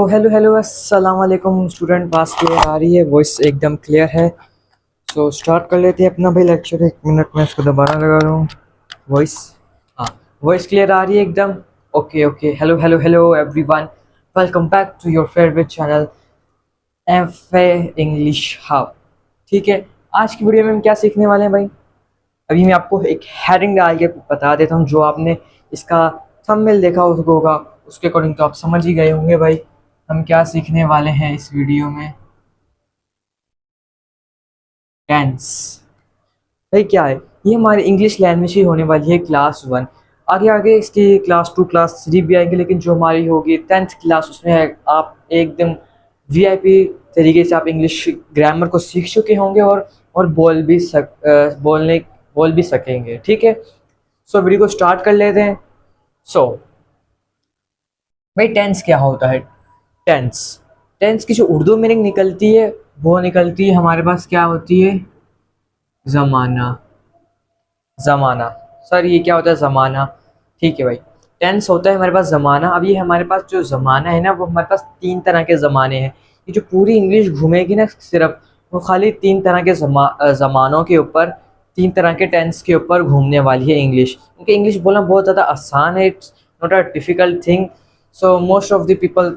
तो hello hello अस्सलाम वालेकुम स्टूडेंट। पास क्लियर आ रही है, वॉइस एकदम क्लियर है। सो स्टार्ट कर लेते हैं अपना भाई लेक्चर। एक मिनट में इसको दोबारा लगा रहा हूँ। वॉइस, हाँ, वॉइस क्लियर आ रही है एकदम। Okay okay, hello hello hello everyone, welcome back to your favourite channel F A English hub. ठीक है, आज की वीडियो में हम क्या सीखने वाले हैं भाई, अभी मैं आपको एक हेडिंग डाल के बता देता हूँ। जो आपने इसका थंबनेल देखा होगा उसके अकॉर्डिंग तो आप समझ ही गए होंगे भाई हम क्या सीखने वाले हैं इस वीडियो में। टेंस भाई क्या है, ये हमारी इंग्लिश लैंग्वेज ही होने वाली है क्लास वन। आगे आगे इसकी क्लास टू क्लास थ्री भी आएंगे, लेकिन जो हमारी होगी टेंथ क्लास उसमें आप एकदम वीआईपी तरीके से आप इंग्लिश ग्रामर को सीख चुके होंगे और बोल भी सकेंगे। ठीक है, सो वीडियो को स्टार्ट कर लेते हैं। सो भाई टेंस क्या होता है। टेंस टेंस की जो उर्दू मीनिंग निकलती है वो निकलती है हमारे पास क्या होती है, ज़माना। ज़माना, सर ये क्या होता है ज़माना। ठीक है भाई, टेंस होता है हमारे पास ज़माना। अब ये हमारे पास जो ज़माना है ना, वो हमारे पास तीन तरह के ज़माने हैं। ये जो पूरी इंग्लिश घूमेगी ना सिर्फ, वो खाली तीन तरह के ज़मानों के ऊपर, तीन तरह के टेंस के ऊपर घूमने वाली है इंग्लिश। क्योंकि इंग्लिश बोलना बहुत ज़्यादा आसान है, it's not a difficult thing. So most of the people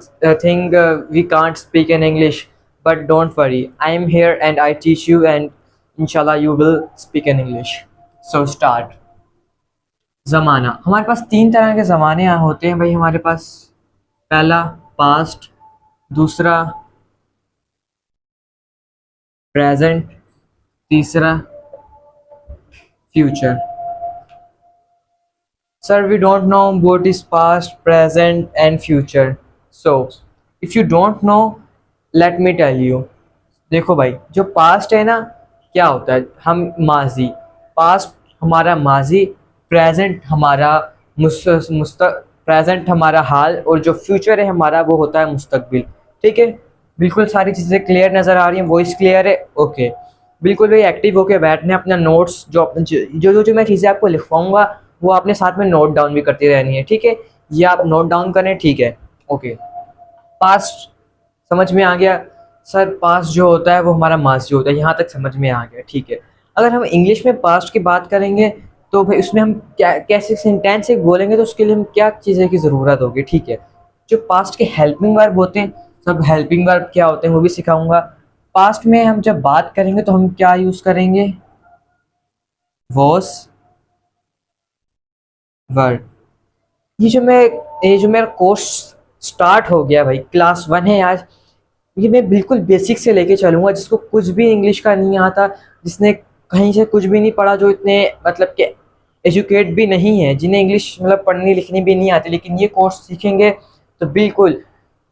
think we can't speak in English, but don't worry, I am here and I teach you and इंशाल्लाह you will speak in English. So start. ज़माना, हमारे पास तीन तरह के ज़माने यहाँ होते हैं भाई हमारे पास। पहला पास्ट, दूसरा प्रेजेंट, तीसरा future. Sir we don't know what is past present and future, so if you don't know let me tell you. देखो भाई, जो पास्ट है ना, क्या होता है, हम माजी, पास्ट हमारा माजी, प्रेजेंट हमारा प्रेजेंट हमारा हाल, और जो फ्यूचर है हमारा वो होता है मुस्तकबिल। ठीक है, बिल्कुल सारी चीज़ें क्लियर नज़र आ रही हैं, वॉइस क्लियर है। ओके, बिल्कुल भाई एक्टिव होके बैठने, अपना नोट्स जो जो मैं चीज़ें आपको लिखवाऊंगा वो आपने साथ में नोट डाउन भी करती रहनी है। ठीक है, ये आप नोट डाउन करें। ठीक है, ओके। पास्ट समझ में आ गया। सर पास्ट जो होता है वो हमारा माजी होता है, यहाँ तक समझ में आ गया। ठीक है, अगर हम इंग्लिश में पास्ट की बात करेंगे तो भाई उसमें हम क्या कैसे सेंटेंस एक बोलेंगे, तो उसके लिए हम क्या चीज़ें की ज़रूरत होगी। ठीक है, जो पास्ट के हेल्पिंग वर्ब होते हैं, सब हेल्पिंग वर्ब क्या होते हैं वो भी सिखाऊंगा। पास्ट में हम जब बात करेंगे तो हम क्या यूज़ करेंगे, वॉस वर्ड। ये जो मेरा कोर्स स्टार्ट हो गया भाई, क्लास वन है आज, ये मैं बिल्कुल बेसिक से लेके चलूँगा। जिसको कुछ भी इंग्लिश का नहीं आता, जिसने कहीं से कुछ भी नहीं पढ़ा, जो इतने मतलब कि एजुकेट भी नहीं है, जिन्हें इंग्लिश मतलब पढ़नी लिखनी भी नहीं आती, लेकिन ये कोर्स सीखेंगे तो बिल्कुल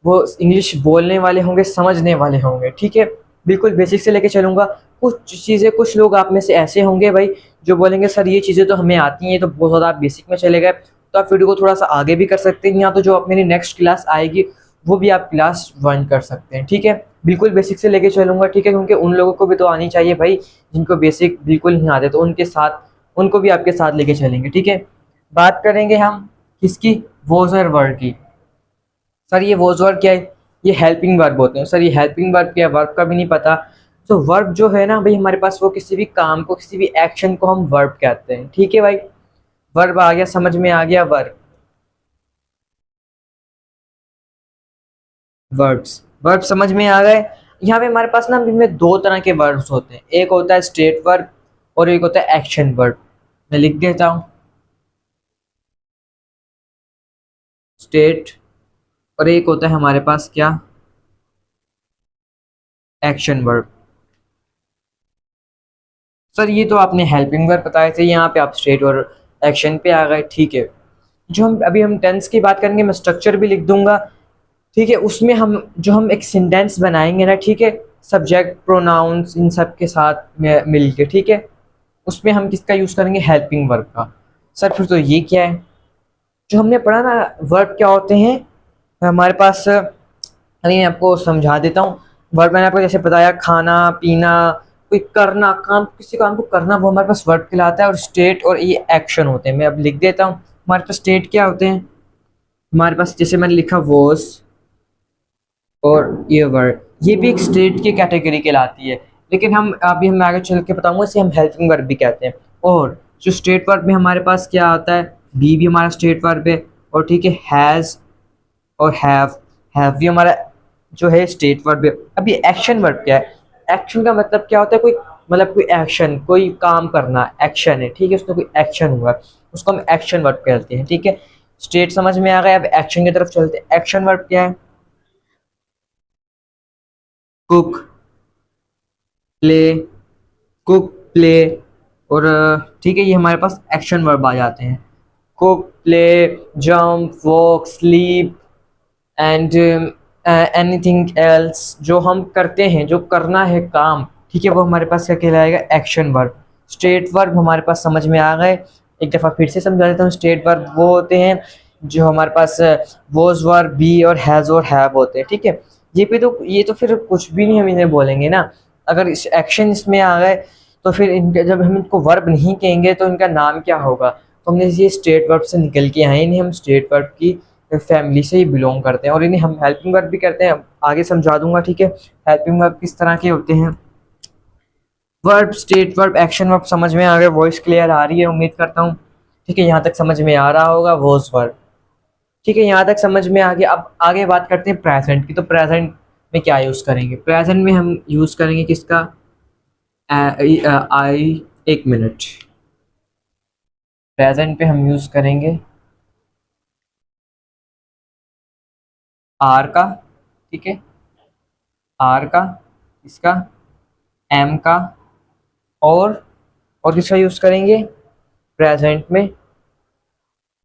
वो इंग्लिश बोलने वाले होंगे, समझने वाले होंगे। ठीक है, बिल्कुल बेसिक से लेके चलूँगा। कुछ चीज़ें, कुछ लोग आप में से ऐसे होंगे भाई जो बोलेंगे सर ये चीज़ें तो हमें आती हैं, तो बहुत ज़्यादा आप बेसिक में चले गए, तो आप वीडियो को थोड़ा सा आगे भी कर सकते हैं, या तो जो आप मेरी नेक्स्ट क्लास आएगी वो भी आप क्लास ज्वाइन कर सकते हैं। ठीक है, बिल्कुल बेसिक से लेके चलूँगा। ठीक है, क्योंकि उन लोगों को भी तो आनी चाहिए भाई जिनको बेसिक बिल्कुल नहीं आते, तो उनके साथ उनको भी आपके साथ लेके चलेंगे। ठीक है, बात करेंगे हम किसकी, वोजर वर्ड की। सर ये वोज वर्ब क्या है, ये हेल्पिंग वर्ब होते हैं। सर ये हेल्पिंग वर्ब क्या है, वर्ब का भी नहीं पता। तो वर्ब जो है ना भाई हमारे पास, वो किसी भी काम को, किसी भी एक्शन को हम वर्ब कहते हैं। ठीक है भाई, वर्ब आ गया, समझ में आ गया। वर्ब्स वर्ब समझ में आ गए। यहाँ पे हमारे पास ना इनमें दो तरह के वर्ब्स होते हैं, एक होता है स्टेट वर्ब और एक होता है एक्शन वर्ब। मैं लिख देता हूँ, स्टेट, और एक होता है हमारे पास क्या, एक्शन वर्ब। सर ये तो आपने हेल्पिंग वर्ब बताए थे, यहाँ पे आप स्टेट और एक्शन पे आ गए। ठीक है, हम टेंस की बात करेंगे, मैं स्ट्रक्चर भी लिख दूंगा। ठीक है, उसमें हम एक सेंटेंस बनाएंगे ना, ठीक है, सब्जेक्ट प्रोनाउंस इन सब के साथ में मिल के, ठीक है, उसमें हम किसका यूज़ करेंगे, हेल्पिंग वर्ब का। सर फिर तो ये क्या है, जो हमने पढ़ा ना, वर्ब क्या होते हैं हमारे पास। अरे मैं आपको समझा देता हूँ। वर्ब मैंने आपको जैसे बताया, खाना पीना, कोई करना काम, किसी काम को करना, वो हमारे पास वर्ब कहलाता है। और स्टेट और ये एक्शन होते हैं। मैं अब लिख देता हूँ, हमारे पास स्टेट क्या होते हैं, हमारे पास जैसे मैंने लिखा वॉज, और ईयर, ये भी एक स्टेट की कैटेगरी कहलाती है। लेकिन हम अभी हम आगे चल के बताऊंगा, इसे हम हेल्पिंग वर्ब भी कहते हैं। और जो स्टेट वर्ब में हमारे पास क्या आता है, बी भी हमारा स्टेट वर्ब है। और ठीक है, हैज़ और हैव भी हमारा जो है स्टेट वर्ब है। अभी एक्शन वर्ब क्या है, एक्शन का मतलब क्या होता है, कोई मतलब कोई एक्शन, कोई काम करना, एक्शन है, ठीक है, उसमें कोई एक्शन हुआ, उसको हम एक्शन वर्ब कहते हैं। ठीक है, स्टेट समझ में आ गया, अब एक्शन की तरफ चलते हैं। एक्शन वर्ब क्या है, कुक, प्ले, कुक, प्ले, और ठीक है, ये हमारे पास एक्शन वर्ब आ जाते हैं। Cook, play, jump, walk, sleep and anything else, जो हम करते हैं, जो करना है काम, ठीक है, वो हमारे पास क्या कहलाएगा, एक्शन वर्ब। स्टेट वर्ब हमारे पास समझ में आ गए। एक दफ़ा फिर से समझा देता हूँ। स्टेट वर्ब वो होते हैं जो हमारे पास वॉज, वर, बी और हैज़ और हैव होते हैं। ठीक है, ये तो फिर कुछ भी नहीं हम इन्हें बोलेंगे ना। अगर इस एक्शन इसमें आ गए तो फिर इनके, जब हम इनको वर्ब नहीं कहेंगे तो इनका नाम क्या होगा। तो हमने ये स्टेट वर्ब से निकल के आए, इन्हें हम स्टेट वर्ब की फैमिली से ही बिलोंग करते हैं, और इन्हें हम हेल्पिंग वर्ब भी करते हैं। आगे समझा दूंगा। ठीक है, हेल्पिंग वर्ब किस तरह के होते हैं। Verb, state verb, action verb समझ में आ गया, वॉइस क्लियर आ रही है उम्मीद करता हूँ। ठीक है, यहाँ तक समझ में आ रहा होगा वॉज वर्ब। ठीक है, यहाँ तक समझ में आ गया। अब आगे बात करते हैं प्रेजेंट की। तो प्रेजेंट में क्या यूज़ करेंगे, प्रेजेंट में हम यूज़ करेंगे किसका, आई, एक मिनट, प्रेजेंट पे हम यूज़ करेंगे आर का। ठीक है, आर का, इसका, एम का, और किसका यूज़ करेंगे प्रेजेंट में,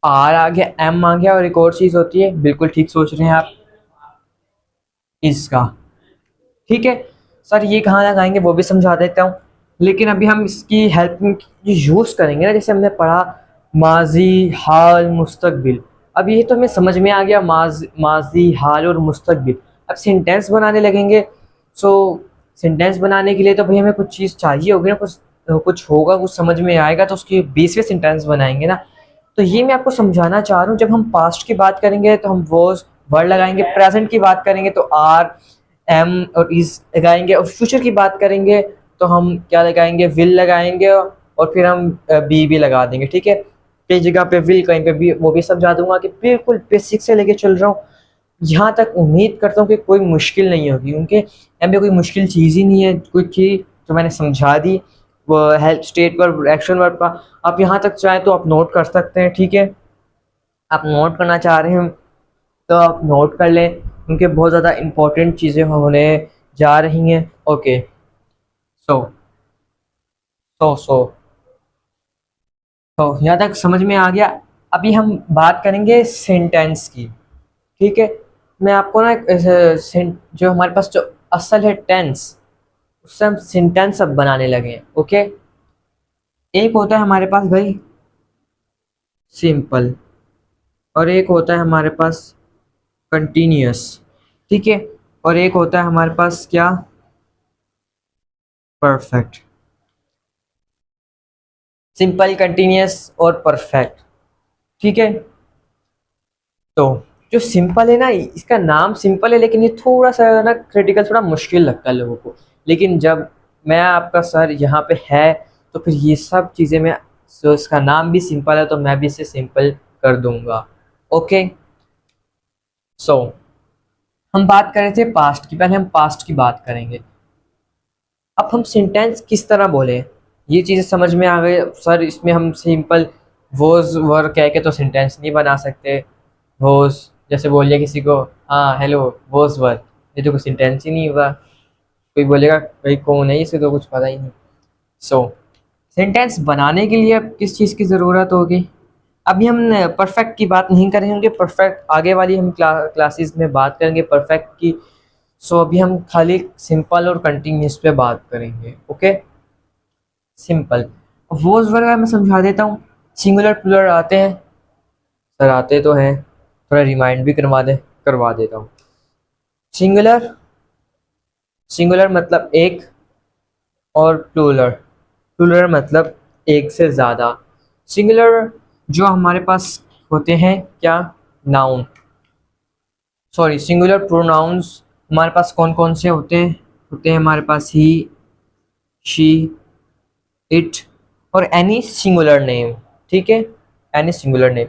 आर आ गया, एम आ गया, और एक और चीज़ होती है, बिल्कुल ठीक सोच रहे हैं आप, इसका। ठीक है सर, ये कहाँ लगाएंगे वो भी समझा देता हूँ। लेकिन अभी हम इसकी हेल्प में यूज़ करेंगे ना, जैसे हमने पढ़ा माजी, हाल, मुस्तकबिल। अब ये तो हमें समझ में आ गया, माजी, हाल और मुस्तकबिल। अब सेंटेंस बनाने लगेंगे। सो सेंटेंस बनाने के लिए तो भाई हमें कुछ चीज़ चाहिए होगी ना, कुछ होगा, कुछ समझ में आएगा, तो उसके बेस पे सेंटेंस बनाएंगे ना। तो ये मैं आपको समझाना चाह रहा हूँ। जब हम पास्ट की बात करेंगे तो हम वॉज, वर्ड लगाएंगे। प्रेजेंट की बात करेंगे तो आर, एम और इज लगाएंगे। और फ्यूचर की बात करेंगे तो हम क्या लगाएंगे, विल लगाएंगे, और फिर हम बी भी लगा देंगे। ठीक है, कई जगह पे विल, कहीं पे भी, वो भी समझा दूंगा कि बिल्कुल बेसिक से लेके चल रहा हूँ। यहाँ तक उम्मीद करता हूँ कि कोई मुश्किल नहीं होगी, क्योंकि यहाँ पे कोई मुश्किल चीज़ ही नहीं है। कोई चीज़ जो मैंने समझा दी, वो help, state verb, action verb का, आप यहाँ तक चाहें तो आप नोट कर सकते हैं। ठीक है, आप नोट करना चाह रहे हैं तो आप नोट कर लें, क्योंकि बहुत ज़्यादा इम्पोर्टेंट चीज़ें होने जा रही हैं। ओके, सो सो सो तो यहाँ तक समझ में आ गया। अभी हम बात करेंगे सेंटेंस की। ठीक है, मैं आपको ना जो हमारे पास जो असल है टेंस, उससे हम सेंटेंस अब बनाने लगे हैं। ओके, एक होता है हमारे पास भाई सिंपल, और एक होता है हमारे पास कंटिन्यूअस। ठीक है, और एक होता है हमारे पास क्या, परफेक्ट। सिंपल, कंटिन्यूअस और परफेक्ट। ठीक है, तो जो सिंपल है ना, इसका नाम सिंपल है, लेकिन ये थोड़ा सा ना क्रिटिकल, थोड़ा मुश्किल लगता है लोगों को। लेकिन जब मैं आपका सर यहाँ पे है, तो फिर ये सब चीज़ें मैं, तो इसका नाम भी सिंपल है तो मैं भी इसे सिंपल कर दूंगा। ओके, सो हम बात कर रहे थे पास्ट की, पहले हम पास्ट की बात करेंगे। अब हम सेंटेंस किस तरह बोले, ये चीज़ें समझ में आ गई सर। इसमें हम सिंपल वॉज, वर कह के तो सेंटेंस नहीं बना सकते। वॉज जैसे बोलिए किसी को, हाँ हेलो वॉज वर, ये तो कुछ सेंटेंस ही नहीं हुआ। कोई बोलेगा भाई कौन है, इसे तो कुछ पता ही नहीं। सो सेंटेंस बनाने के लिए अब किस चीज़ की ज़रूरत होगी। अभी हम परफेक्ट की बात नहीं करेंगे, परफेक्ट आगे वाली हम क्लासेस में बात करेंगे परफेक्ट की। सो अभी हम खाली सिंपल और कंटिन्यूस पे बात करेंगे। ओके, सिंपल वॉज वगैरह मैं समझा देता हूँ। सिंगुलर प्लूरल आते हैं सर, आते तो हैं, थोड़ा रिमाइंड भी करवा देता हूँ। सिंगुलर, सिंगुलर मतलब एक, और प्लूरल, प्लूरल मतलब एक से ज़्यादा। सिंगुलर जो हमारे पास होते हैं क्या, नाउन, सॉरी सिंगुलर प्रोनाउंस हमारे पास कौन कौन से होते हैं हमारे पास ही, शी, इट और एनी सिंगुलर नेम। ठीक है, एनी सिंगुलर नेम।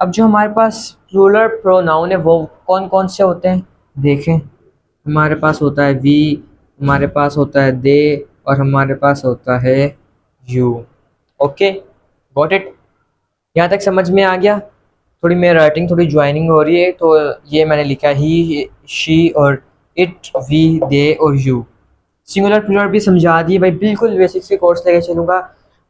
अब जो हमारे पास प्लूरल प्रोनाउन है वो कौन कौन से होते हैं देखें। हमारे पास होता है वी, हमारे पास होता है दे और हमारे पास होता है यू। Okay, got it? यहाँ तक समझ में आ गया? थोड़ी मेरी राइटिंग थोड़ी ज्वाइनिंग हो रही है, तो ये मैंने लिखा ही, शी और इट, वी, दे और यू। सिंगुलर प्लूरल भी समझा दिए भाई, बिल्कुल बेसिक से कोर्स लेके चलूँगा।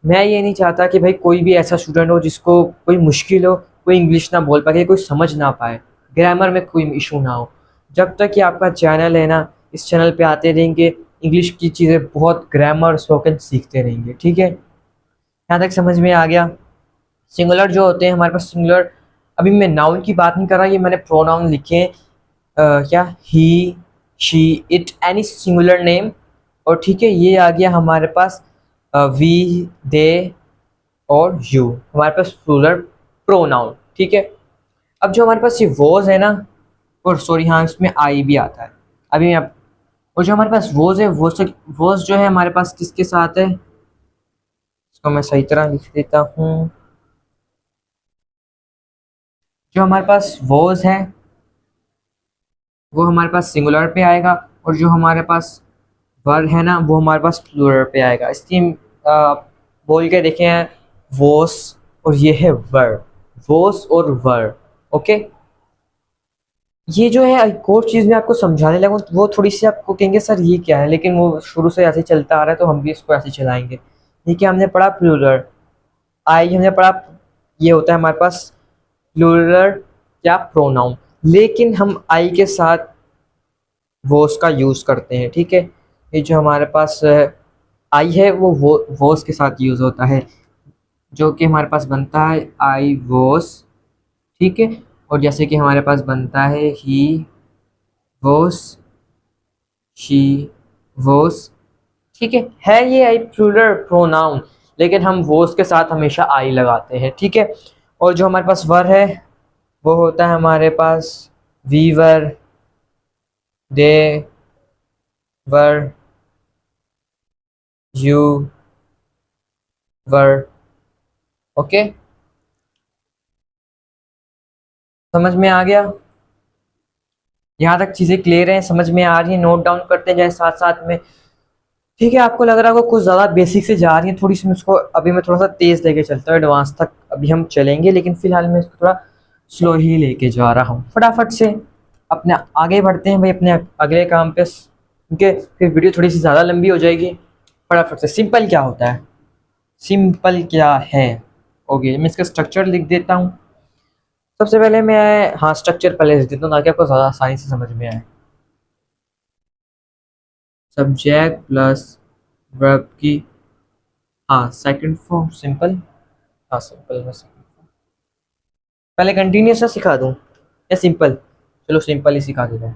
मैं ये नहीं चाहता कि भाई कोई भी ऐसा स्टूडेंट हो जिसको कोई मुश्किल हो, कोई इंग्लिश ना बोल पाए, कोई समझ ना पाए, ग्रामर में कोई इशू ना हो। जब तक कि आपका चैनल है ना, इस चैनल पे आते रहेंगे, इंग्लिश की चीज़ें बहुत, ग्रामर स्पोकन सीखते रहेंगे। ठीक है, यहाँ तक समझ में आ गया? सिंगुलर जो होते हैं हमारे पास सिंगुलर, अभी मैं नाउन की बात नहीं कर रहा, ये मैंने प्रोनाउन लिखे हैं। क्या, he, she, it, any singular name. और ठीक है, ये आ गया हमारे पास वी, दे और यू, हमारे पास प्लूरल प्रोनाउन। ठीक है, अब जो हमारे पास ये वॉज है ना, और सॉरी हाँ, इसमें आई भी आता है अभी मैं। और जो हमारे पास वॉज है, वॉज जो है हमारे पास किसके साथ है, इसको मैं सही तरह लिख देता हूँ। जो हमारे पास वॉज है वो हमारे पास सिंगुलर पे आएगा, और जो हमारे पास वर है ना वो हमारे पास प्लूरल पे आएगा। इसकी बोल के देखें, वोस और ये है वर, वोस और वर। ओके, ये जो है एक और चीज़ मैं आपको समझाने लगा, वो थोड़ी सी आपको कहेंगे सर ये क्या है, लेकिन वो शुरू से ऐसे चलता आ रहा है तो हम भी इसको ऐसे चलाएंगे। ये क्या हमने पढ़ा, प्लूरल। आई हमने पढ़ा, ये होता है हमारे पास प्लूरल या प्रोनाउन, लेकिन हम आई के साथ वोस का यूज़ करते हैं। ठीक है, ये जो हमारे पास आई है वो वोस के साथ यूज़ होता है, जो कि हमारे पास बनता है आई वोस। ठीक है, और जैसे कि हमारे पास बनता है ही वोस, शी वोस। ठीक है ये आई प्लूरल प्रोनाउन, लेकिन हम वोस के साथ हमेशा आई लगाते हैं। ठीक है, और जो हमारे पास वर है वो होता है हमारे पास we were, they were, you were. Okay, समझ में आ गया? यहाँ तक चीज़ें क्लियर हैं, समझ में आ रही हैं? नोट डाउन करते हैं जाए साथ साथ में। ठीक है, आपको लग रहा होगा कुछ ज़्यादा बेसिक से जा रही है, थोड़ी सी मैं उसको अभी मैं थोड़ा सा तेज़ लेके चलता हूँ, एडवांस तक अभी हम चलेंगे, लेकिन फ़िलहाल मैं इसको थोड़ा स्लो ही लेके जा रहा हूँ। फटाफट से अपने आगे बढ़ते हैं भाई अपने अगले काम पे, क्योंकि फिर वीडियो थोड़ी सी ज़्यादा लंबी हो जाएगी। फटाफट से, सिंपल क्या होता है, सिंपल क्या है? ओके, मैं इसका स्ट्रक्चर लिख देता हूँ। सबसे पहले मैं, हाँ, स्ट्रक्चर पहले लिख देता हूँ ताकि आपको ज़्यादा आसानी से समझ में आए। सब्जेक्ट प्लस वर्ब की, हाँ, सेकंड फॉर्म सिंपल। हाँ, सिंपल में सेकंड फॉर्म। पहले कंटिन्यूस ना सिखा दूँ या सिंपल? चलो सिंपल ही सिखा देता हूँ,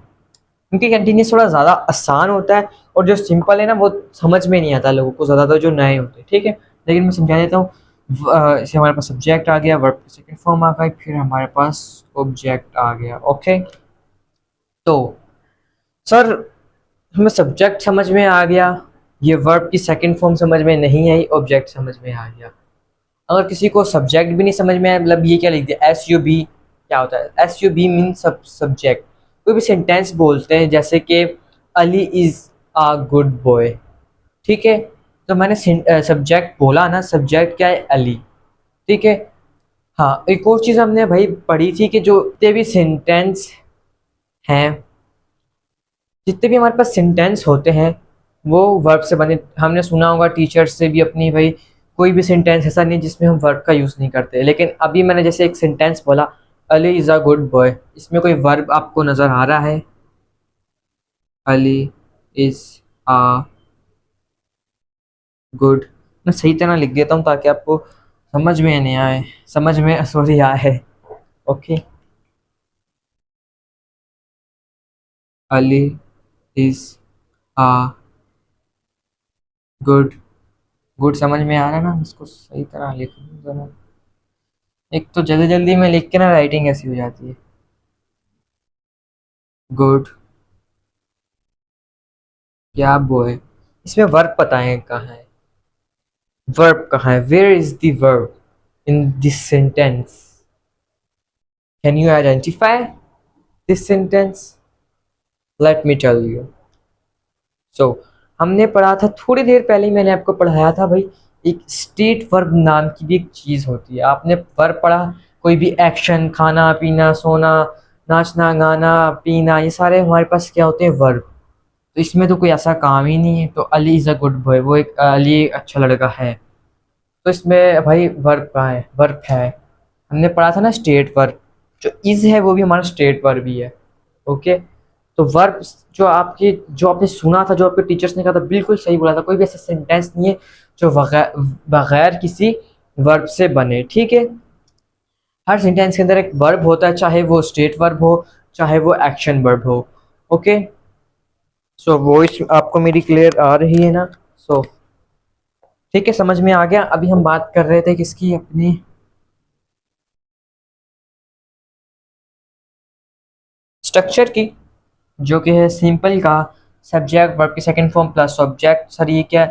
क्योंकि कंटिन्यूस थोड़ा ज़्यादा आसान होता है, और जो सिंपल है ना वो समझ में नहीं आता लोगों को, ज़्यादातर जो नए होते हैं। ठीक है, लेकिन मैं समझा देता हूँ। इसे हमारे पास सब्जेक्ट आ गया, वर्ब सेकंड फॉर्म आ गई, फिर हमारे पास ऑब्जेक्ट आ गया। ओके, तो सर हमें सब्जेक्ट समझ में आ गया, ये वर्ब की सेकंड फॉर्म समझ में नहीं आई, ऑब्जेक्ट समझ में आ गया। अगर किसी को सब्जेक्ट भी नहीं समझ में आया, मतलब ये क्या लिख दिया, एस यू बी, क्या होता है S U B? Mean subject. कोई भी सेंटेंस बोलते हैं जैसे कि Ali is a good boy. ठीक है, तो मैंने सब्जेक्ट बोला ना, सब्जेक्ट क्या है, अली। ठीक है, हाँ, एक और चीज़ हमने भाई पढ़ी थी कि जो जितने भी सेंटेंस हैं, जितने भी हमारे पास सेंटेंस होते हैं वो वर्ब से बने। हमने सुना होगा टीचर से भी अपनी, भाई कोई भी सेंटेंस ऐसा नहीं जिसमें हम वर्ब का यूज़ नहीं करते, लेकिन अभी मैंने जैसे एक सेंटेंस बोला, Ali is a good boy, इसमें कोई वर्ब आपको नज़र आ रहा है? अली इज़ अ गुड, मैं सही तरह लिख देता हूँ ताकि आपको समझ में नहीं आए, समझ में सॉरी आए। Okay, Ali is a good, good समझ में आ रहा है ना? इसको सही तरह लिख जरा, एक तो जल्दी जल्दी में लिख के ना राइटिंग ऐसी हो जाती है। गुड, क्या वो है, इसमें वर्ब बताएं कहाँ है, वर्ब कहाँ है, where is the verb in this sentence, can you identify this sentence, let me tell you. So हमने पढ़ा था थोड़ी देर पहले ही, मैंने आपको पढ़ाया था भाई, एक स्टेट वर्ब नाम की भी एक चीज़ होती है। आपने वर्ब पढ़ा, कोई भी एक्शन, खाना पीना सोना, नाचना गाना पीना, ये सारे हमारे पास क्या होते हैं, वर्ब। तो इसमें तो कोई ऐसा काम ही नहीं है, तो Ali is a good boy, वो एक अली एक अच्छा लड़का है। तो इसमें भाई वर्ब कहाँ है, वर्ब है, हमने पढ़ा था ना स्टेट वर्ब, जो इज़ है वो भी हमारा स्टेट वर्ब ही है। ओके, तो वर्ब जो आपके, जो आपने सुना था, जो आपके टीचर्स ने कहा था, बिल्कुल सही बोला था, कोई भी ऐसा सेंटेंस नहीं है जो बगैर बगैर किसी वर्ब से बने, ठीक है। हर सेंटेंस के अंदर एक वर्ब होता है, चाहे वो स्टेट वर्ब हो, चाहे वो एक्शन वर्ब हो। ओके, सो वॉइस आपको मेरी क्लियर आ रही है ना? सो ठीक है, समझ में आ गया। अभी हम बात कर रहे थे किसकी, अपनी स्ट्रक्चर की, जो कि है सिंपल का सब्जेक्ट वर्ब की second form plus object. Sir ये क्या,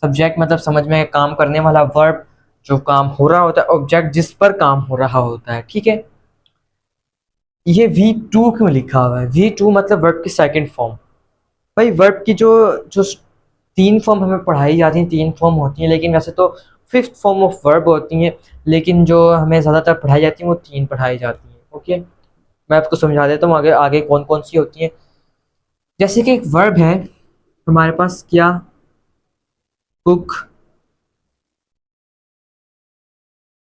सब्जेक्ट मतलब समझ में काम करने वाला, वर्ब जो काम हो रहा होता है, ऑब्जेक्ट जिस पर काम हो रहा होता है, ठीक है। ये V2 क्यों लिखा हुआ है, V2 मतलब वर्ब की सेकंड फॉर्म। भाई वर्ब की जो जो तीन फॉर्म हमें पढ़ाई जाती हैं, तीन फॉर्म होती हैं, लेकिन वैसे तो फिफ्थ फॉर्म ऑफ वर्ब होती हैं, लेकिन जो हमें ज़्यादातर पढ़ाई जाती हैं वो तीन पढ़ाई जाती हैं। ओके, मैं आपको समझा देता हूँ आगे आगे कौन कौन सी होती हैं। जैसे कि एक वर्ब है हमारे पास, क्या, कुक,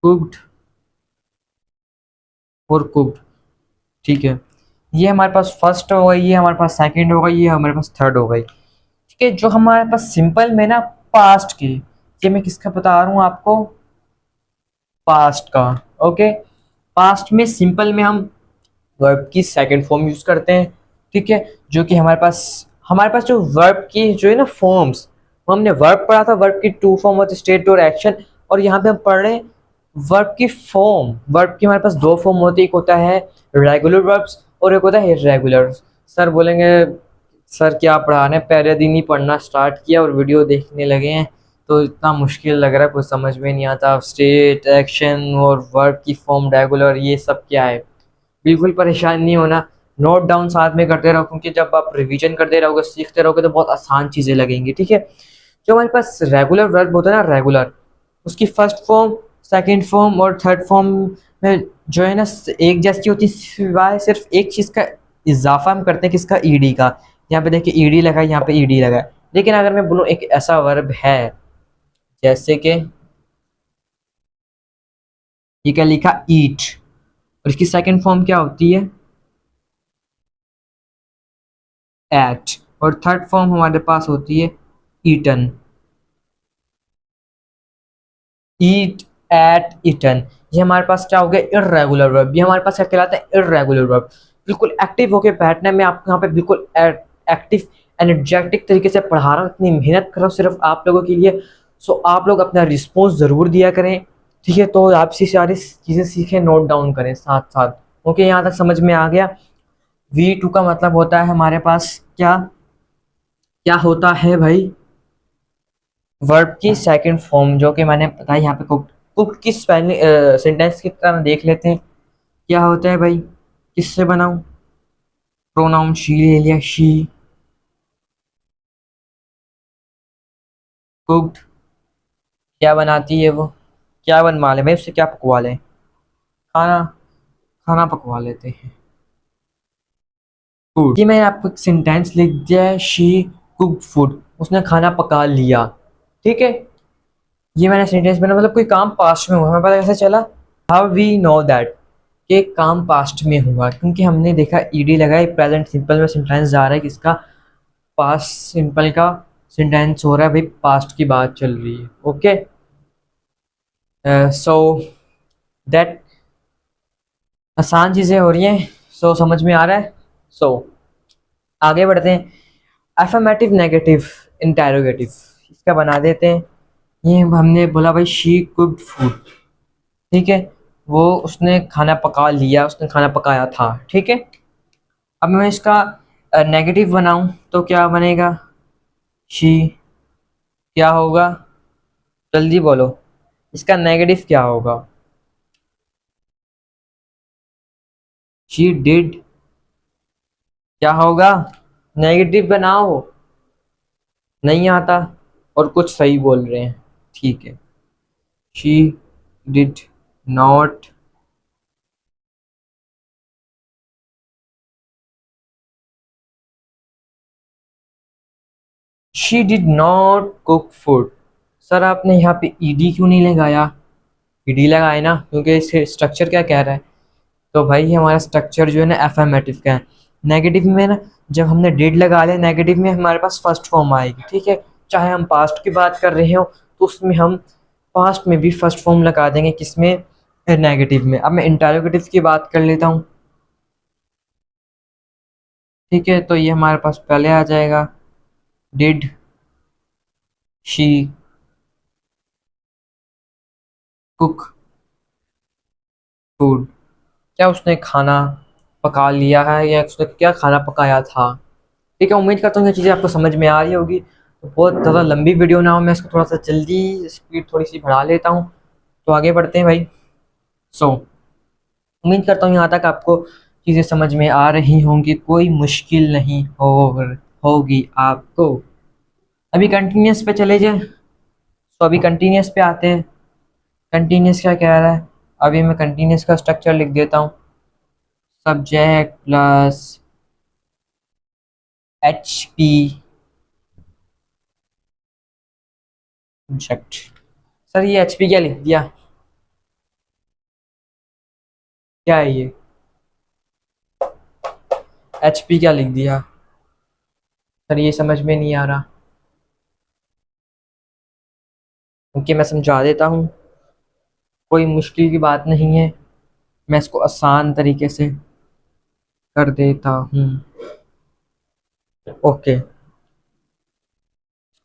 कुक्ड और कुक्ड, ठीक है। ये हमारे पास फर्स्ट हो गई, ये हमारे पास सेकंड हो गई, ये हमारे पास थर्ड हो गई, ठीक है। जो हमारे पास सिंपल में ना पास्ट की, ये मैं किसका बता रहा हूँ आपको, पास्ट का। ओके, पास्ट में सिंपल में हम वर्ब की सेकंड फॉर्म यूज करते हैं, ठीक है। जो कि हमारे पास जो वर्ब की जो है ना फॉर्म्स, हमने वर्ब पढ़ा था, वर्ब की टू फॉर्म होती है, स्टेट और एक्शन। और यहाँ पे हम पढ़ रहे हैं वर्ब की फॉर्म। वर्ब की हमारे पास दो फॉर्म होती है, एक होता है रेगुलर वर्ब्स और एक होता है इर्रेगुलर। सर बोलेंगे सर क्या पढ़ाने, पहले दिन ही पढ़ना स्टार्ट किया और वीडियो देखने लगे हैं, तो इतना मुश्किल लग रहा है, कुछ समझ में नहीं आता, स्टेट एक्शन और वर्ब की फॉर्म रेगुलर ये सब क्या है। बिल्कुल परेशान नहीं होना, नोट डाउन साथ में करते रहो, क्योंकि जब आप रिवीजन करते रहोगे, सीखते रहोगे, तो बहुत आसान चीज़ें लगेंगी, ठीक है। जो हमारे पास रेगुलर वर्ब होता है ना, रेगुलर, उसकी फर्स्ट फॉर्म, सेकंड फॉर्म और थर्ड फॉर्म में जो है ना एक जैसी होती है, सिवाय सिर्फ एक चीज़ का इजाफा हम करते हैं, किसका, ईडी का। यहाँ पे देखिए ईडी लगा है, यहाँ पे ईडी लगा है। लेकिन अगर मैं बोलूँ एक ऐसा वर्ब है, जैसे कि ये क्या लिखा, ईट, और इसकी सेकंड फॉर्म क्या होती है, एट, और थर्ड फॉर्म हमारे पास होती है ईटन, ईट, एट, ईटन। ये हमारे पास क्या हो गया, इर्रेगुलर वर्ब। ये हमारे पास क्या कहलाता है, इर्रेगुलर वर्ब। बिल्कुल एक्टिव होके बैठना है, मैं आपको यहाँ पे बिल्कुल एक्टिव एनर्जेटिक तरीके से पढ़ा रहा हूँ, इतनी मेहनत कर रहा हूँ सिर्फ आप लोगों के लिए। सो आप लोग अपना रिस्पॉन्स ज़रूर दिया करें, ठीक है। तो आपसे सारी चीज़ें सीखें, नोट डाउन करें साथ साथ। ओके, यहाँ तक समझ में आ गया। V2 का मतलब होता है हमारे पास क्या, क्या होता है भाई, वर्ब की सेकंड फॉर्म, जो कि मैंने बताया यहाँ पे कुक। कुक की स्पेलिंग सेंटेंस की तरह देख लेते हैं, क्या होता है भाई, किससे बनाऊं, प्रोनाउन शी ले लिया, शी कुक्ड, क्या बनाती है वो, क्या बनवा ले भाई, उससे क्या पकवा लें, खाना, खाना पकवा लेते हैं, फूड। ये मैंने आपको एक सेंटेंस लिख दिया है, शी कुक्ड फूड, उसने खाना पका लिया, ठीक है। ये मैंने सेंटेंस बना, मतलब कोई काम पास्ट में हुआ, हमें पता कैसे चला, हाउ वी नो दैट कि काम पास्ट में हुआ, क्योंकि हमने देखा ईडी लगाई, प्रेजेंट सिंपल में सेंटेंस जा रहा है किसका, पास्ट सिंपल का सेंटेंस हो रहा है भाई, पास्ट की बात चल रही है। ओके, सो दैट आसान चीज़ें हो रही हैं, सो समझ में आ रहा है। सो आगे बढ़ते हैं, एफर्मेटिव नेगेटिव इंटेरोगेटिव, इसका बना देते हैं। ये हमने बोला भाई शी कुक्ड फूड, ठीक है, वो उसने खाना पका लिया, उसने खाना पकाया था, ठीक है। अब मैं इसका नेगेटिव बनाऊं तो क्या बनेगा, शी क्या होगा, जल्दी बोलो, इसका नेगेटिव क्या होगा। शी डिड क्या होगा, नेगेटिव बनाओ, नहीं आता, और कुछ सही बोल रहे हैं, ठीक है। She did not she did not cook food. Sir आपने यहाँ पे ईडी क्यों नहीं लगाया, ईडी लगाए ना, क्योंकि इसके स्ट्रक्चर क्या कह रहा है। तो भाई हमारा स्ट्रक्चर जो है ना एफर्मेटिव का है। नेगेटिव में ना जब हमने डिड लगा लिया, नेगेटिव में हमारे पास फर्स्ट फॉर्म आएगी, ठीक है। चाहे हम पास्ट की बात कर रहे हो तो उसमें हम पास्ट में भी फर्स्ट फॉर्म लगा देंगे, किसमें, नेगेटिव में। अब मैं इंटरोगेटिव की बात कर लेता हूँ, ठीक है। तो ये हमारे पास पहले आ जाएगा, डिड शी कुक फूड, क्या उसने खाना पका लिया है या उसने क्या खाना पकाया था। ठीक है, उम्मीद करता हूँ ये चीज़ें आपको समझ में आ रही होगी। तो बहुत ज़्यादा लंबी वीडियो ना हो, मैं इसको थोड़ा सा जल्दी स्पीड थोड़ी सी बढ़ा लेता हूँ। तो आगे बढ़ते हैं भाई। सो उम्मीद करता हूँ यहाँ तक आपको चीज़ें समझ में आ रही होंगी, कोई मुश्किल नहीं होगी आपको। अभी कंटिन्यूस पे चले जाए, तो अभी कंटिन्यूस पे आते हैं। कंटिन्यूस क्या कह रहा है, अभी मैं कंटिन्यूस का स्ट्रक्चर लिख देता हूँ। Subject plus H P subject. Sir ये एच पी क्या लिख दिया, क्या है ये, एच पी क्या लिख दिया सर, ये समझ में नहीं आ रहा। क्योंकि मैं समझा देता हूँ, कोई मुश्किल की बात नहीं है, मैं इसको आसान तरीके से कर देता हूँ। ओके,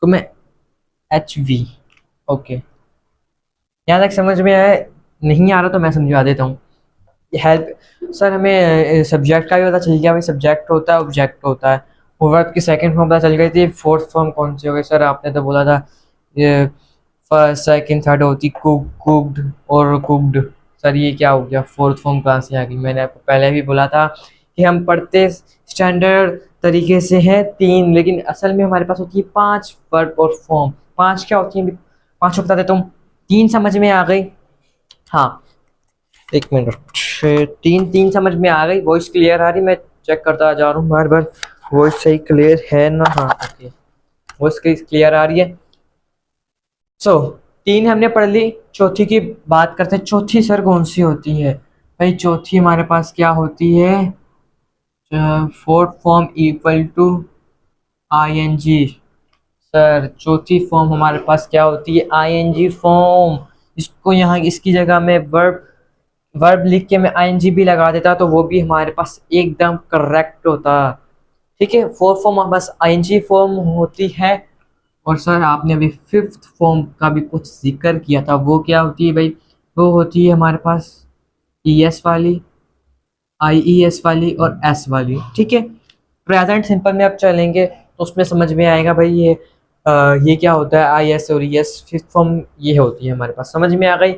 तो मैं एच वी, ओके, यहाँ तक समझ में आया। नहीं आ रहा तो मैं समझा देता हूँ। हेल्प सर, हमें सब्जेक्ट का भी पता चल गया, भाई सब्जेक्ट होता है, ऑब्जेक्ट होता है। वर्ब की सेकंड फॉर्म पता चल गई थी, फोर्थ फॉर्म कौन सी हो गई सर, आपने तो बोला था ये फर्स्ट सेकंड थर्ड होती, कुक्ड और कुक्ड। सर ये क्या हो गया, फोर्थ फॉर्म कहाँ से आ गई। मैंने आपको पहले भी बोला था कि हम पढ़ते स्टैंडर्ड तरीके से हैं तीन, लेकिन असल में हमारे पास होती है पांच वर्ब और फॉर्म। पांच क्या होती है, पांचों बता देता हूँ। तीन समझ में आ गई, हाँ, एक मिनट, तीन तीन समझ में आ गई। वॉइस क्लियर आ रही, मैं चेक करता जा रहा हूँ बार बार, वॉइस सही क्लियर है ना, हाँ ओके, वॉइस क्लियर आ रही है। सो तीन हमने पढ़ ली, चौथी की बात करते हैं। चौथी सर कौन सी होती है भाई, चौथी हमारे पास क्या होती है, fourth form equal to I N G. Sir चौथी फॉर्म हमारे पास क्या होती है, आई एन जी फॉर्म। इसको यहाँ इसकी जगह में वर्ब वर्ब लिख के मैं आईएनजी भी लगा देता तो वो भी हमारे पास एकदम करेक्ट होता। ठीक है, फोर्थ फॉर्म हमारे पास आईएनजी फॉर्म होती है। और सर आपने अभी फिफ्थ फॉर्म का भी कुछ जिक्र किया था, वो क्या होती है भाई, वो होती है हमारे पास ई एस वाली, आई ई एस वाली और एस वाली। ठीक है, प्रेजेंट सिंपल में अब चलेंगे तो उसमें समझ में आएगा भाई ये क्या होता है, आई एस और ई एस। फिफ्थ फॉर्म ये होती है हमारे पास, समझ में आ गई।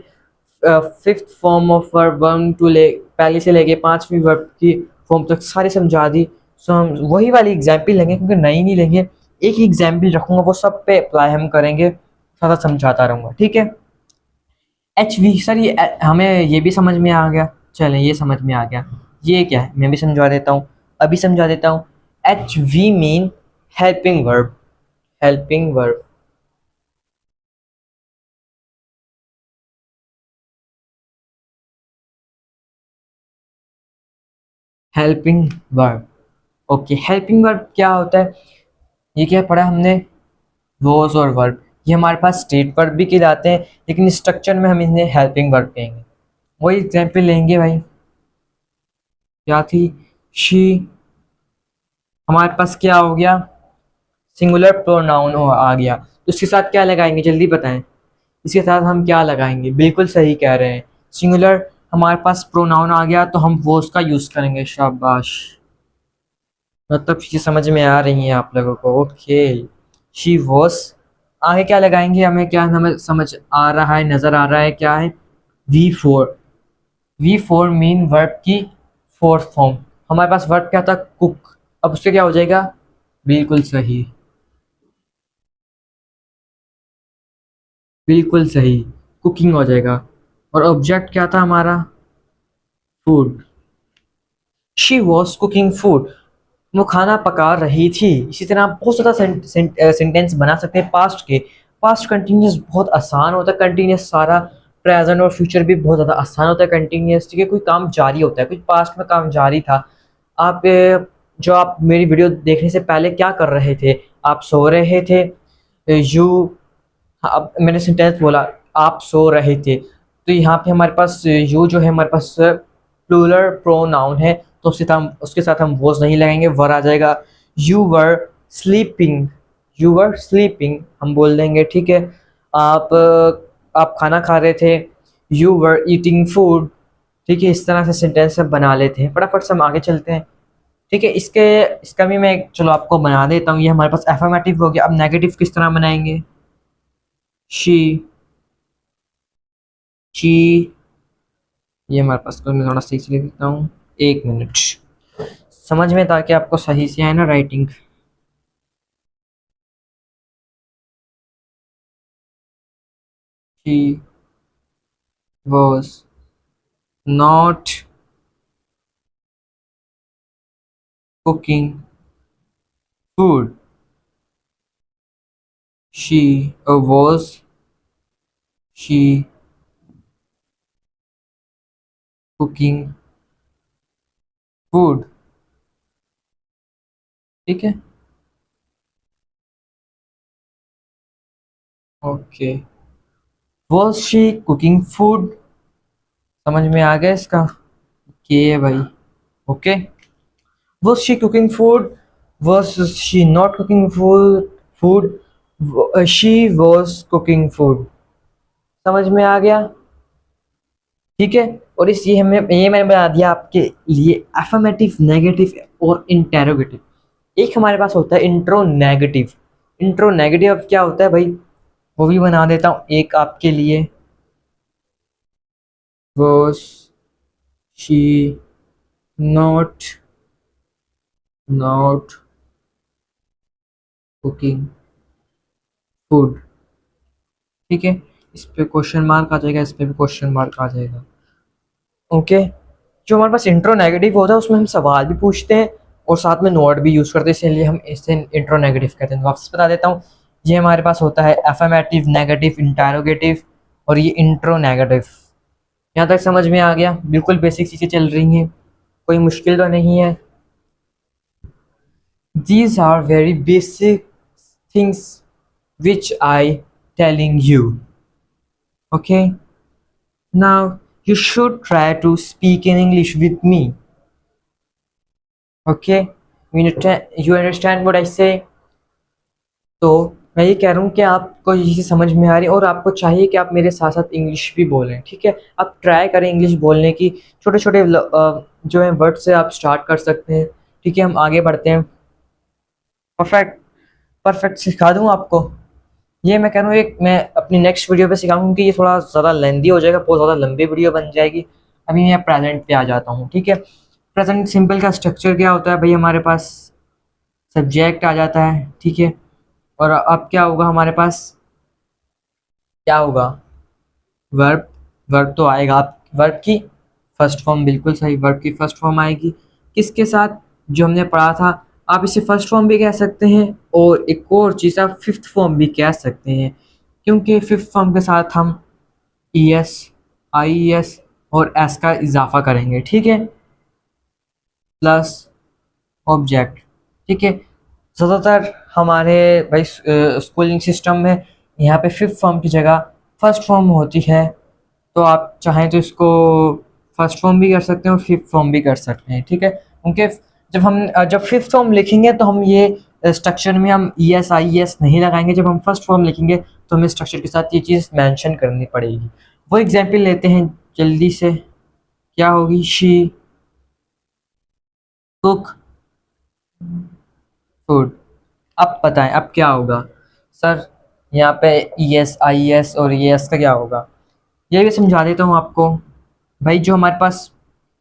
Fifth form of verb one two पहली से लेके पांचवी वर्ब की फॉर्म तक सारी समझा दी। सो हम वही वाली एग्जाम्पल लेंगे, क्योंकि नई नहीं लेंगे, एक ही एग्जाम्पल रखूंगा, वो सब पे अप्लाई हम करेंगे, सारा समझाता रहूंगा। ठीक है, एच वी सर ये हमें ये भी समझ में आ गया, चलें ये समझ में आ गया। ये क्या है मैं भी समझा देता हूँ, अभी समझा देता हूँ। H we mean helping verb, helping verb, helping verb. Okay, helping verb क्या होता है, ये क्या पढ़ा हमने, रोज और वर्ब। ये हमारे पास स्टेट वर्ब भी कहलाते हैं, लेकिन स्ट्रक्चर में हम इन्हें हेल्पिंग वर्ब कहेंगे। वही एग्जाम्पल लेंगे भाई, क्या थी, शी, हमारे पास क्या हो गया, सिंगुलर प्रोनाउन आ गया, तो इसके साथ क्या लगाएंगे जल्दी बताएं। इसके साथ हम क्या लगाएंगे, बिल्कुल सही कह रहे हैं, सिंगुलर हमारे पास प्रोनाउन आ गया तो हम वो उसका यूज करेंगे। शाबाश, मतलब चीज़ें समझ में आ रही हैं आप लोगों को। Okay, she was. आगे क्या लगाएंगे, हमें क्या हमें समझ आ रहा है, नज़र आ रहा है क्या है, V four. V four mean verb की फोर्थ फॉर्म। हमारे पास वर्ब क्या था, कुक। अब उससे क्या हो जाएगा, बिल्कुल सही, बिल्कुल सही, कुकिंग हो जाएगा। और ऑब्जेक्ट क्या था हमारा, food. She was cooking food, वो खाना पका रही थी। इसी तरह आप बहुत ज़्यादा सेंटेंस बना सकते हैं पास्ट के। पास्ट कंटिन्यूस बहुत आसान होता है, कंटिन्यूस सारा। प्रेजेंट और फ्यूचर भी बहुत ज़्यादा आसान होता है कंटिन्यूस, ठीक है। कोई काम जारी होता है, कुछ पास्ट में काम जारी था। आप जो आप मेरी वीडियो देखने से पहले क्या कर रहे थे, आप सो रहे थे। यू, अब मैंने सेंटेंस बोला, आप सो रहे थे, तो यहाँ पे हमारे पास यू जो है हमारे पास प्लूरल प्रोनाउन है, तो उसके साथ हम वॉज नहीं लगाएंगे, वर आ जाएगा। You were sleeping, you were sleeping हम बोल देंगे, ठीक है। आप खाना खा रहे थे, यू वर ईटिंग फूड, ठीक है। इस तरह से सेंटेंस हम बना लेते हैं। फटाफट से हम आगे चलते हैं, ठीक है। इसका भी मैं चलो आपको बना देता हूँ। ये हमारे पास एफर्मेटिव हो गया। अब नेगेटिव किस तरह बनाएंगे, शी, ची। ये हमारे पास को मैं थोड़ा सही से लिख देता हूँ, एक मिनट समझ में, ताकि आपको सही से आए ना writing. She was not cooking food, she was, she cooking food, ठीक है। Okay, was she cooking food, समझ में आ गया इसका, ये है भाई। Okay, was she cooking food, was she not cooking food, she was cooking food, समझ में आ गया, ठीक है। और इस ये मैंने बता दिया आपके लिए एफर्मेटिव, नेगेटिव और इंटेरोगेटिव। एक हमारे पास होता है इंट्रो नेगेटिव। इंट्रो नेगेटिव अब क्या होता है भाई, वो भी बना देता हूँ एक आपके लिए। Was she not not cooking food, ठीक है। इस पे क्वेश्चन मार्क आ जाएगा, इस पे भी क्वेश्चन मार्क आ जाएगा। ओके, जो हमारे पास इंट्रो नेगेटिव होता है उसमें हम सवाल भी पूछते हैं और साथ में नोट भी यूज़ करते हैं, इसलिए हम इसे इंट्रो नेगेटिव कहते हैं। वापस बता देता हूँ, ये हमारे पास होता है एफर्मेटिव, नेगेटिव, इंटेरोगेटिव और ये इंट्रो नेगेटिव। यहाँ तक समझ में आ गया, बिल्कुल बेसिक चीज़ें चल रही हैं, कोई मुश्किल तो नहीं है। These are very basic things which I telling you. Okay, now you should try to speak in English with me. Okay, you understand what I say? तो मैं ये कह रहा हूँ कि आपको ये चीज़ समझ में आ रही है और आपको चाहिए कि आप मेरे साथ साथ इंग्लिश भी बोलें, ठीक है। आप ट्राई करें इंग्लिश बोलने की, छोटे छोटे जो है वर्ड से आप स्टार्ट कर सकते हैं, ठीक है। हम आगे बढ़ते हैं। परफेक्ट, परफेक्ट सिखा दूँ आपको। ये मैं कह रहा हूँ, एक मैं अपनी नेक्स्ट वीडियो पे सिखाऊँ, क्योंकि ये थोड़ा ज़्यादा लेंदी हो जाएगा, बहुत ज़्यादा लंबी वीडियो बन जाएगी। अभी मैं प्रेजेंट पे आ जाता हूँ, ठीक है। प्रेजेंट सिंपल का स्ट्रक्चर क्या होता है भाई, हमारे पास सब्जेक्ट आ जाता है, ठीक है। और अब क्या होगा हमारे पास, क्या होगा, वर्ब। वर्ब तो आएगा, आप वर्ब की फर्स्ट फॉर्म, बिल्कुल सही, वर्ब की फर्स्ट फॉर्म आएगी किसके साथ, जो हमने पढ़ा था। आप इसे फर्स्ट फॉर्म भी कह सकते हैं और एक और चीज़ आप फिफ्थ फॉर्म भी कह सकते हैं, क्योंकि फिफ्थ फॉर्म के साथ हम ई एस, आई एस और एस का इजाफा करेंगे, ठीक है, प्लस ऑब्जेक्ट, ठीक है। ज़्यादातर हमारे भाई स्कूलिंग सिस्टम में यहाँ पे फिफ्थ फॉर्म की जगह फर्स्ट फॉर्म होती है, तो आप चाहें तो इसको फर्स्ट फॉर्म भी कर सकते हैं और फिफ्थ फॉर्म भी कर सकते हैं, ठीक है। क्योंकि जब फिफ्थ फॉर्म लिखेंगे तो हम ये स्ट्रक्चर में हम ई एस आई एस नहीं लगाएंगे। जब हम फर्स्ट फॉर्म लिखेंगे तो हमें स्ट्रक्चर के साथ ये चीज़ मेंशन करनी पड़ेगी। वो एग्जाम्पल लेते हैं जल्दी से, क्या होगी, शी कुक फूड। अब बताएं अब क्या होगा, सर यहाँ पे ई एस आई एस और ई एस का क्या होगा, ये भी समझा देता हूँ आपको। भाई जो हमारे पास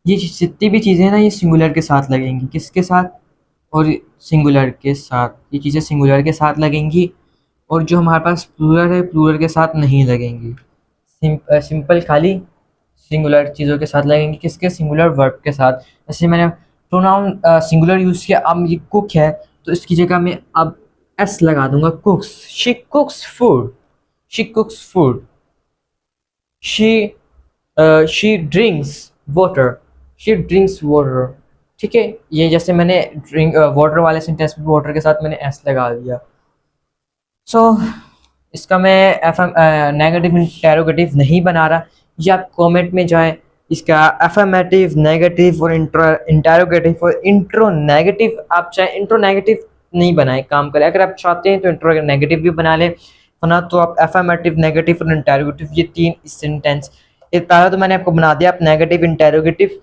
ये जितनी भी चीज़ें हैं ना, ये सिंगुलर के साथ लगेंगी, किसके साथ, और सिंगुलर के साथ, ये चीज़ें सिंगुलर के साथ लगेंगी। और जो हमारे पास प्लूरल है, प्लूरल के साथ नहीं लगेंगी। सिंपल खाली सिंगुलर चीज़ों के साथ लगेंगी, किसके, सिंगुलर वर्ब के साथ। जैसे मैंने प्रोनाउन सिंगुलर यूज़ किया, अब ये कुक है तो इसकी जगह मैं अब एस लगा दूंगा, कुक्स, she कुक्स food, she कुक्स food, she she drinks water, she drinks water. ठीक है, ये जैसे मैंने ड्रिंक वाटर वाले सेंटेंस में वाटर के साथ मैंने एस लगा दिया। सो इसका मैं नेगेटिव इंटेरोगेटिव नहीं बना रहा, ये आप कमेंट में जाएं, इसका एफर्मेटिव, नेगेटिव और इंटेरोगेटिव और इंट्रो नेगेटिव, आप चाहे इंट्रो नेगेटिव नहीं बनाए, काम करें। अगर आप चाहते हैं तो इंट्रो नेगेटिव भी बना लें, वरना तो आप एफर्मेटिव, नेगेटिव और इंटेरोगेटिव, ये तीन सेंटेंस, एक पहला तो मैंने आपको बना दिया, आप नेगेटिव इंटेरोगेटिव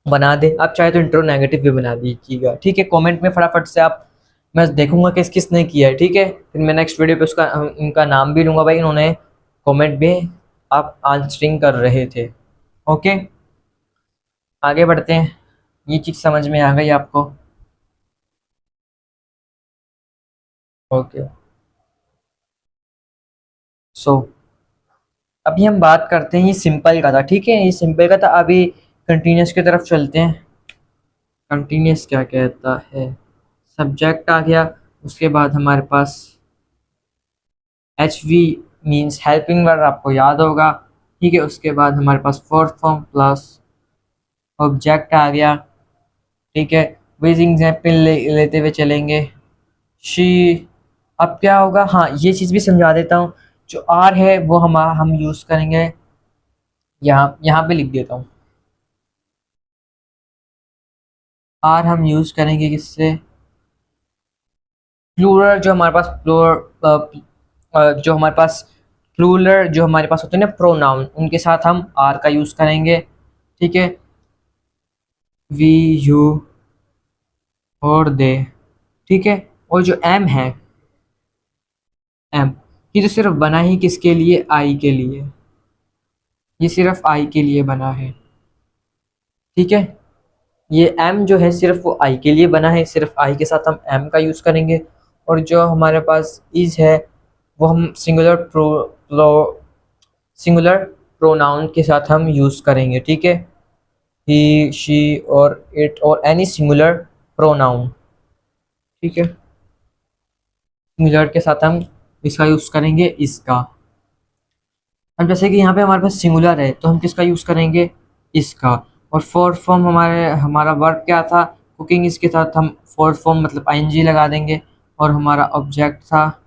बना दें, आप चाहे तो इंट्रो नेगेटिव भी बना दीजिएगा। ठीक है, कमेंट में फटाफट से आप, मैं देखूंगा किस किसने किया है। ठीक है, फिर मैं नेक्स्ट वीडियो पे उसका उनका नाम भी लूँगा, भाई इन्होंने कमेंट भी आप आंसरिंग कर रहे थे। ओके, आगे बढ़ते हैं, ये चीज़ समझ में आ गई आपको। ओके, सो अभी हम बात करते हैं, ये सिंपल का था। ठीक है, ये सिंपल का था, अभी कंटिन्यूस की तरफ चलते हैं। कंटिन्यूस क्या कहता है, सब्जेक्ट आ गया, उसके बाद हमारे पास H V means helping verb, आपको याद होगा। ठीक है, उसके बाद हमारे पास फोर्थ फॉर्म प्लस ऑब्जेक्ट आ गया। ठीक है, विज एग्जाम्पल लेते हुए चलेंगे, शी, अब क्या होगा, हाँ ये चीज़ भी समझा देता हूँ, जो आर है वो हम यूज़ करेंगे, यहाँ यहाँ पे लिख देता हूँ, आर हम यूज़ करेंगे किससे, प्लूरल, जो हमारे पास जो हमारे पास प्लूरल जो हमारे पास होते हैं ना प्रोनाउन, उनके साथ हम आर का यूज़ करेंगे। ठीक है, वी, यू और दे। ठीक है, और जो एम है, एम, ये तो सिर्फ बना ही किसके लिए, आई के लिए, ये सिर्फ आई के लिए बना है। ठीक है, ये एम जो है सिर्फ वो आई के लिए बना है, सिर्फ आई के साथ हम एम का यूज़ करेंगे। और जो हमारे पास इज है, वो हम सिंगुलर प्रोनाउन के साथ हम यूज़ करेंगे। ठीक है, ही, शी और इट और एनी सिंगुलर प्रोनाउन। ठीक है, सिंगुलर के साथ हम इसका यूज़ करेंगे, इसका। अब जैसे कि यहाँ पे हमारे पास सिंगुलर है तो हम किसका यूज़ करेंगे, इसका। और फोर्थ फॉर्म हमारा वर्ब क्या था, कुकिंग, इसके साथ हम फोर्थ फॉर्म मतलब आईएनजी लगा देंगे। और हमारा ऑब्जेक्ट था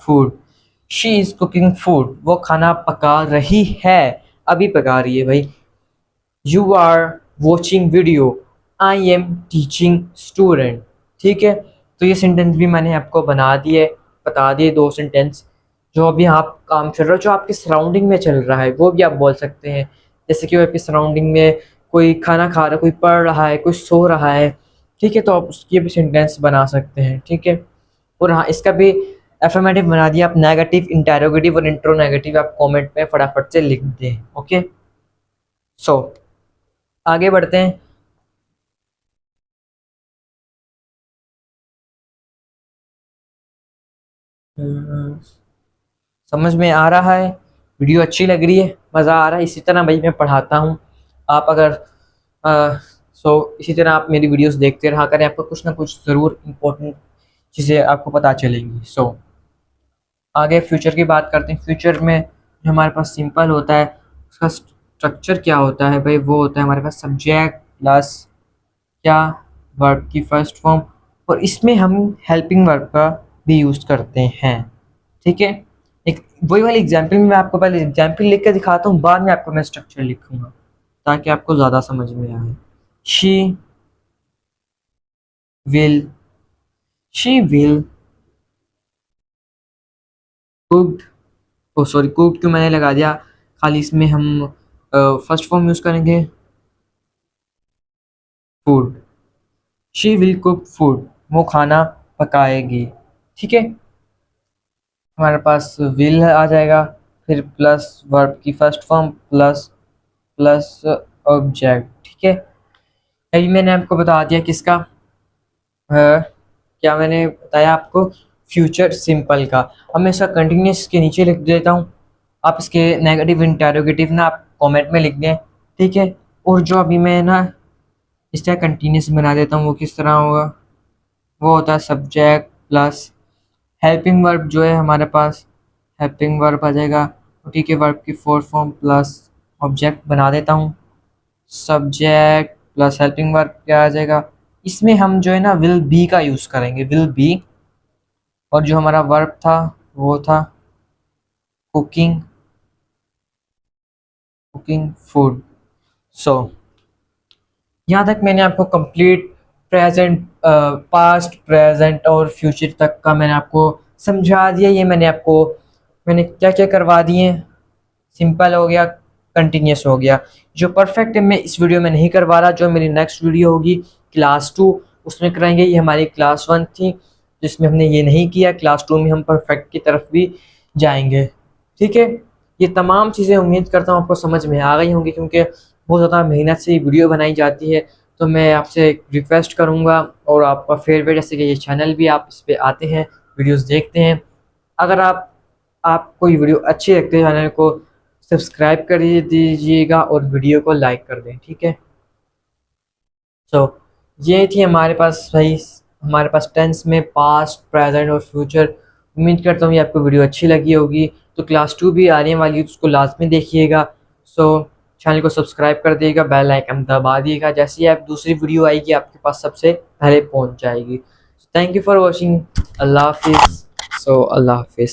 food, she is cooking food, वो खाना पका रही है, अभी पका रही है भाई। You are watching video, I am teaching student. ठीक है, तो ये सेंटेंस भी मैंने आपको बता दिए दो सेंटेंस, जो अभी आप काम चल रहा है, जो आपके सराउंडिंग में चल रहा है, वो भी आप बोल सकते हैं। जैसे कि आपकी सराउंडिंग में कोई खाना खा रहा है, कोई पढ़ रहा है, कोई सो रहा है। ठीक है, तो आप उसकी भी सेंटेंस बना सकते हैं। ठीक है, और हाँ, इसका भी एफर्मेटिव बना दिया, आप नेगेटिव, इंटेरोगेटिव और इंट्रो नेगेटिव आप कमेंट में फटाफट से लिख दें। ओके, सो आगे बढ़ते हैं। समझ में आ रहा है, वीडियो अच्छी लग रही है, मज़ा आ रहा है, इसी तरह भाई मैं पढ़ाता हूँ। आप अगर इसी तरह आप मेरी वीडियोस देखते रहा करें, आपको कुछ ना कुछ ज़रूर इम्पोर्टेंट चीज़ें आपको पता चलेंगी। आगे फ्यूचर की बात करते हैं। फ्यूचर में जो हमारे पास सिंपल होता है, उसका स्ट्रक्चर क्या होता है भाई, वो होता है हमारे पास सब्जेक्ट प्लस क्या, वर्ब की फर्स्ट फॉर्म, और इसमें हम हेल्पिंग वर्ब का भी यूज़ करते हैं। ठीक है, एक वही वाली एग्जाम्पल में मैं आपको पहले एग्जाम्पल लिख कर दिखाता हूँ, बाद में आपको मैं स्ट्रक्चर लिखूंगा ताकि आपको ज़्यादा समझ में आए। She will, she will cooked, oh sorry cooked क्यों मैंने लगा दिया, खाली इसमें हम फर्स्ट फॉर्म यूज़ करेंगे, food, she will cook food, वो खाना पकाएगी। ठीक है, हमारे पास विल आ जाएगा, फिर प्लस वर्ब की first form plus plus object. ठीक है, अभी मैंने आपको बता दिया किसका, क्या मैंने बताया आपको, फ्यूचर सिंपल का। अब मैं इसका कंटिन्यूस के नीचे लिख देता हूँ, आप इसके नेगेटिव इंटेरोगेटिव ना आप कमेंट में लिख दें। ठीक है, और जो अभी मैं ना इस तरह कंटिन्यूस बना देता हूँ वो किस तरह होगा, वो होता है सब्जेक्ट प्लस हेल्पिंग वर्ब जो है हमारे पास, हेल्पिंग वर्ब आ जाएगा। ठीक है, वर्ब की फोर्थ फॉर्म प्लस ऑब्जेक्ट बना देता हूँ, सब्जेक्ट प्लस हेल्पिंग वर्ब क्या आ जाएगा। इसमें हम जो है ना विल बी का यूज़ करेंगे, विल बी। और जो हमारा वर्ब था वो था कुकिंग, कुकिंग फूड। सो यहाँ तक मैंने आपको कंप्लीट प्रेजेंट, पास्ट, प्रेजेंट और फ्यूचर तक का मैंने आपको समझा दिया। ये मैंने क्या क्या करवा दिए, सिंपल हो गया, कंटिन्यूस हो गया। जो परफेक्ट है मैं इस वीडियो में नहीं करवा रहा, जो मेरी नेक्स्ट वीडियो होगी क्लास 2 उसमें कराएंगे। ये हमारी क्लास 1 थी जिसमें हमने ये नहीं किया, क्लास 2 में हम परफेक्ट की तरफ भी जाएंगे। ठीक है, ये तमाम चीज़ें उम्मीद करता हूँ आपको समझ में आ गई होंगी, क्योंकि बहुत ज़्यादा मेहनत से ये वीडियो बनाई जाती है। तो मैं आपसे एक रिक्वेस्ट करूँगा, और आपका फेवरेट जैसे कि ये चैनल भी आप इस पर आते हैं, वीडियोज़ देखते हैं, अगर आपको ये वीडियो अच्छी लगती है चैनल को सब्सक्राइब कर दीजिएगा और वीडियो को लाइक कर दें। ठीक है, सो ये थी हमारे पास भाई, हमारे पास टेंस में पास्ट, प्रेजेंट और फ्यूचर। उम्मीद करता हूँ ये आपको वीडियो अच्छी लगी होगी। तो क्लास 2 भी आने वाली है तो उसको लाजमी देखिएगा। सो चैनल को सब्सक्राइब कर दिएगा, बेल आइकन दबा दिएगा, जैसे ही आप दूसरी वीडियो आएगी आपके पास सबसे पहले पहुँच जाएगी। थैंक यू फॉर वॉचिंग, अल्लाह हाफिज़। सो अल्लाह हाफिज़।